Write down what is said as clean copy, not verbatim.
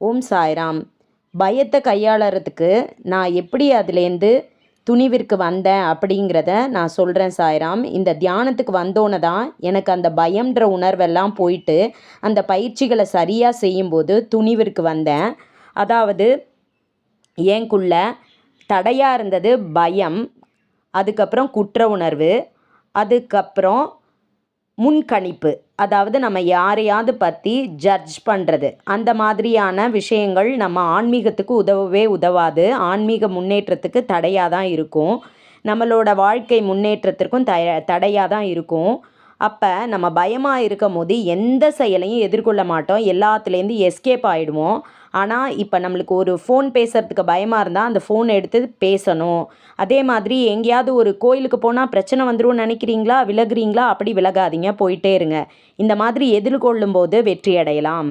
ஓம் சாய்ராம். பயத்தை கையாளறதுக்கு நான் எப்படி அதுலேருந்து துணிவிற்கு வந்தேன் அப்படிங்கிறத நான் சொல்கிறேன் சாய்ராம். இந்த தியானத்துக்கு வந்தோன்னே தான் எனக்கு அந்த பயம்ன்ற உணர்வெல்லாம் போயிட்டு அந்த பயிற்சிகளை சரியாக செய்யும்போது துணிவிற்கு வந்தேன். அதாவது எனக்குள்ள தடையாக இருந்தது பயம், அதுக்கப்புறம் குற்ற உணர்வு, அதுக்கப்புறம் முன்கணிப்பு. அதாவது நம்ம யாரையாவது பற்றி ஜட்ஜ் பண்ணுறது, அந்த மாதிரியான விஷயங்கள் நம்ம ஆன்மீகத்துக்கு உதவவே உதவாது. ஆன்மீக முன்னேற்றத்துக்கு தடையாக தான் இருக்கும். நம்மளோட வாழ்க்கை முன்னேற்றத்திற்கும் தடையாக தான் இருக்கும். அப்போ நம்ம பயமாக இருக்கும் போது எந்த செயலையும் எதிர்கொள்ள மாட்டோம், எல்லாத்துலேருந்து எஸ்கேப் ஆகிடுவோம். ஆனால் இப்போ நம்மளுக்கு ஒரு ஃபோன் பேசுகிறதுக்கு பயமாக இருந்தால் அந்த ஃபோன் எடுத்து பேசணும். அதே மாதிரி எங்கேயாவது ஒரு கோயிலுக்கு போனால் பிரச்சனை வந்துடும் நினைக்கிறீங்களா, விலகுறீங்களா? அப்படி விலகாதீங்க, போயிட்டே இருங்க. இந்த மாதிரி எதிர்கொள்ளும் போது வெற்றி அடையலாம்.